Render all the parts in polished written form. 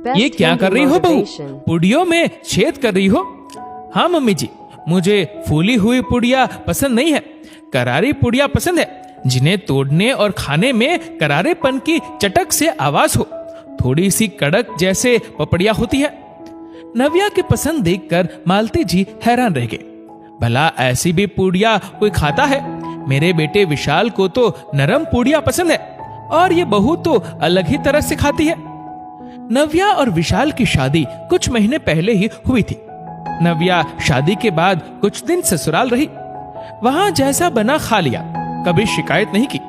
ये क्या कर रही हो बहू? पुड़ियों में छेद कर रही हो? हाँ मम्मी जी, मुझे फूली हुई पुड़िया पसंद नहीं है, करारी पुड़िया पसंद है, जिन्हें तोड़ने और खाने में करारेपन की चटक से आवाज हो, थोड़ी सी कड़क जैसे पपड़िया होती है। नव्या की पसंद देखकर मालती जी हैरान रह गए। भला ऐसी भी पूड़िया कोई खाता है? मेरे बेटे विशाल को तो नरम पूड़िया पसंद है और ये बहू तो अलग ही तरह से खाती है। नव्या और विशाल की शादी कुछ महीने पहले ही हुई थी। नव्या शादी के बाद कुछ दिन ससुराल रही, वहां जैसा बना खा लिया, कभी शिकायत नहीं की।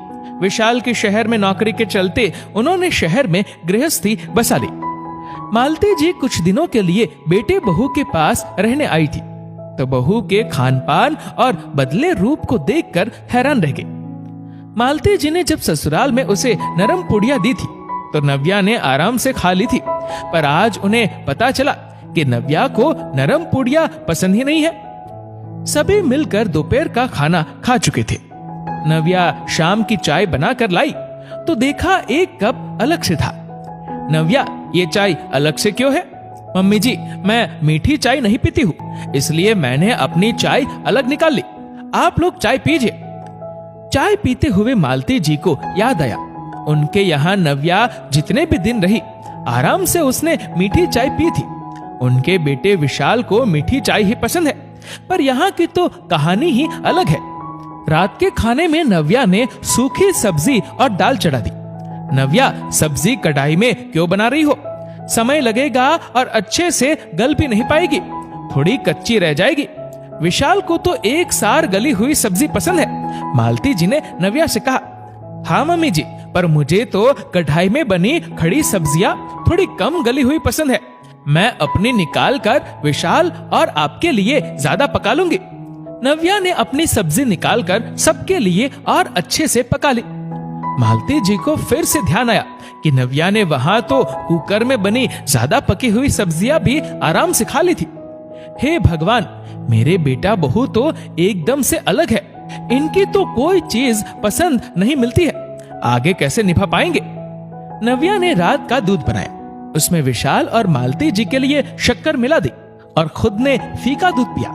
विशाल के शहर में नौकरी के चलते उन्होंने शहर में गृहस्थी बसा ली। मालती जी कुछ दिनों के लिए बेटे बहू के पास रहने आई थी, तो बहू के खान पान और बदले रूप को देखकर हैरान रह गई। मालती जी ने जब ससुराल में उसे नरम पुड़िया दी थी तो नव्या ने आराम से खा ली थी, पर आज उन्हें पता चला कि नव्या को नरम पुड़िया पसंद ही नहीं है। सभी मिलकर दोपहर का खाना खा चुके थे। नव्या शाम की चाय बनाकर लाई तो देखा एक कप अलग से था। नव्या, ये चाय अलग से क्यों है? मम्मी जी, मैं मीठी चाय नहीं पीती हूँ, इसलिए मैंने अपनी चाय अलग निकाल ली, आप लोग चाय पीजिए। चाय पीते हुए मालती जी को याद आया, उनके यहाँ नव्या जितने भी दिन रही आराम से उसने मीठी चाय पी थी। उनके बेटे विशाल को मीठी चाय ही पसंद है, पर यहाँ की तो कहानी ही अलग है। रात के खाने में नव्या ने सूखी सब्जी और दाल चढ़ा दी। नव्या, सब्जी कढ़ाई में क्यों बना रही हो? समय लगेगा और अच्छे से गल भी नहीं पाएगी, थोड़ी कच्ची रह जाएगी। विशाल को तो एक सार गली हुई सब्जी पसंद है। मालती जी ने नव्या से कहा, हाँ मम्मी जी, पर मुझे तो कढ़ाई में बनी खड़ी सब्जियां थोड़ी कम गली हुई पसंद है। मैं अपनी निकाल कर विशाल और आपके लिए ज्यादा पका लूंगी। नव्या ने अपनी सब्जी निकाल कर सबके लिए और अच्छे से पका ली। मालती जी को फिर से ध्यान आया कि नव्या ने वहां तो कुकर में बनी ज्यादा पकी हुई सब्जियां भी आराम से खा ली थी। हे भगवान, मेरे बेटा बहू तो एकदम से अलग है, इनकी तो कोई चीज पसंद नहीं मिलती है, आगे कैसे निभा पाएंगे? नव्या ने रात का दूध बनाया, उसमें विशाल और मालती जी के लिए शक्कर मिला दी और खुद ने फीका दूध पिया।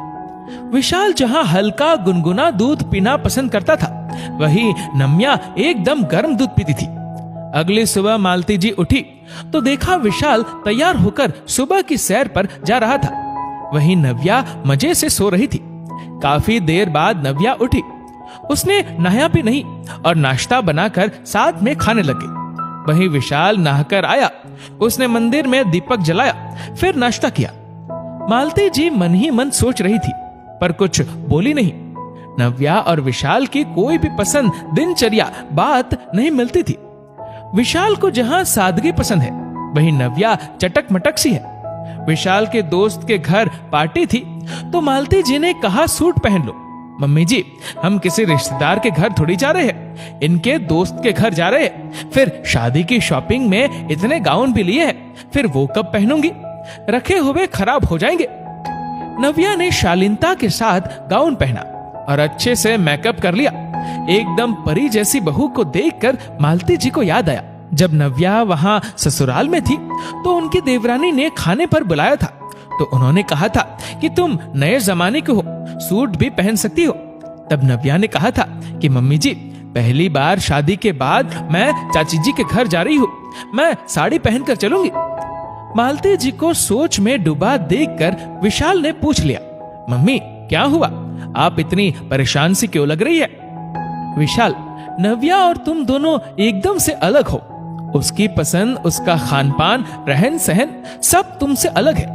विशाल जहां हल्का गुनगुना दूध पीना पसंद करता था, वहीं नव्या एकदम गर्म दूध पीती थी। अगली सुबह मालती जी उठी तो देखा विशाल तैयार होकर सुबह की सैर पर जा रहा था, वहीं नव्या मजे से सो रही थी। काफी देर बाद नव्या उठी, उसने नहाया भी नहीं और नाश्ता बनाकर साथ में खाने लगे। वहीं विशाल नहाकर आया, उसने मंदिर में दीपक जलाया, फिर नाश्ता किया। मालती जी मन ही मन सोच रही थी, पर कुछ बोली नहीं। नव्या और विशाल की कोई भी पसंद दिनचर्या बात नहीं मिलती थी। विशाल को जहां सादगी पसंद है, वहीं नव्या चटक मटक सी है। विशाल के दोस्त के घर पार्टी थी तो मालती जी ने कहा, सूट पहन लो। मम्मी जी, हम किसी रिश्तेदार के घर थोड़ी जा रहे हैं, इनके दोस्त के घर जा रहे हैं। फिर शादी की शॉपिंग में इतने गाउन भी लिए हैं, फिर वो कब पहनूंगी? रखे हुए खराब हो जाएंगे। नव्या ने शालीनता के साथ गाउन पहना और अच्छे से मेकअप कर लिया। एकदम परी जैसी बहू को देखकर मालती जी को याद आया, जब नव्या वहां ससुराल में थी तो उनकी देवरानी ने खाने पर बुलाया था, तो उन्होंने कहा था कि तुम नए जमाने के हो, सूट भी पहन सकती हो। तब नव्या ने कहा था कि मम्मी जी, पहली बार शादी के बाद मैं चाची जी के घर जा रही हूँ, मैं साड़ी पहनकर चलूंगी। मालती जी को सोच में डूबा देखकर विशाल ने पूछ लिया, मम्मी क्या हुआ, आप इतनी परेशान सी क्यों लग रही है? विशाल, नव्या और तुम दोनों एकदम से अलग हो। उसकी पसंद, उसका खान पान, रहन सहन सब तुमसे अलग है।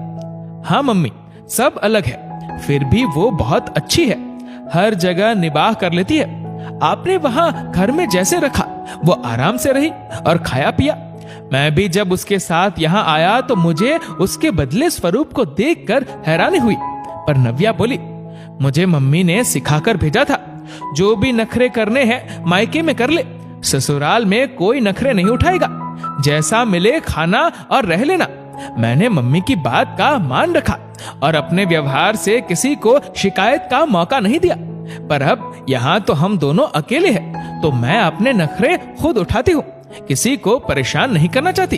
हाँ मम्मी, सब अलग है, फिर भी वो बहुत अच्छी है, हर जगह निबाह कर लेती है। आपने वहां घर में जैसे रखा वो आराम से रही और खाया पिया। मैं भी जब उसके साथ यहाँ आया तो मुझे उसके बदले स्वरूप को देखकर हैरानी हुई। पर नव्या बोली, मुझे मम्मी ने सिखाकर भेजा था, जो भी नखरे करने हैं मायके में कर ले, ससुराल में कोई नखरे नहीं उठाएगा, जैसा मिले खाना और रह लेना। मैंने मम्मी की बात का मान रखा और अपने व्यवहार से किसी को शिकायत का मौका नहीं दिया। पर अब यहाँ तो हम दोनों अकेले हैं, तो मैं अपने नखरे खुद उठाती हूँ, किसी को परेशान नहीं करना चाहती।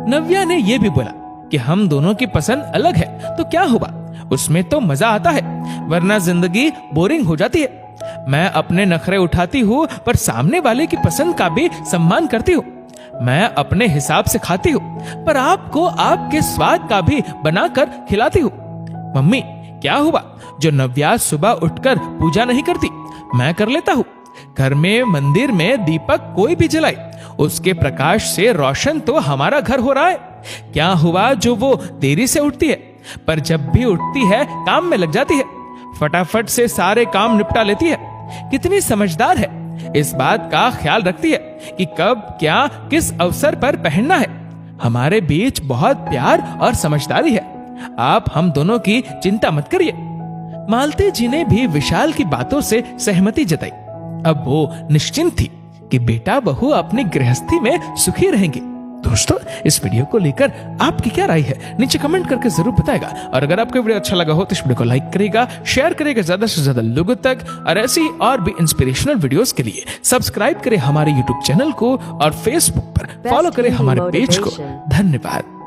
नव्या ने यह भी बोला कि हम दोनों की पसंद अलग है तो क्या हुआ, उसमें तो मजा आता है, वरना जिंदगी बोरिंग हो जाती है। मैं अपने नखरे उठाती हूँ पर सामने वाले की पसंद का भी सम्मान करती हूँ। मैं अपने हिसाब से खाती हूँ पर आपको आपके स्वाद का भी बनाकर खिलाती हूँ। मम्मी क्या हुआ जो नव्या सुबह उठकर पूजा नहीं करती, मैं कर लेता हूँ। घर में मंदिर में दीपक कोई भी जलाए, उसके प्रकाश से रोशन तो हमारा घर हो रहा है। क्या हुआ जो वो देरी से उठती है, पर जब भी उठती है काम में लग जाती है, फटाफट से सारे काम निपटा लेती है। कितनी समझदार है, इस बात का ख्याल रखती है कि कब क्या किस अवसर पर पहनना है। हमारे बीच बहुत प्यार और समझदारी है, आप हम दोनों की चिंता मत करिए। मालती जी ने भी विशाल की बातों से सहमति जताई। अब वो निश्चिंत थी कि बेटा बहू अपनी गृहस्थी में सुखी रहेंगे। दोस्तों, इस वीडियो को लेकर आपकी क्या राय है नीचे कमेंट करके जरूर बताएगा। और अगर आपको वीडियो अच्छा लगा हो तो इस वीडियो को लाइक करेगा, शेयर करेगा ज्यादा से ज्यादा लोगों तक। और ऐसी और भी इंस्पिरेशनल वीडियोस के लिए सब्सक्राइब करें हमारे यूट्यूब चैनल को और फेसबुक पर फॉलो करें हमारे पेज को। धन्यवाद।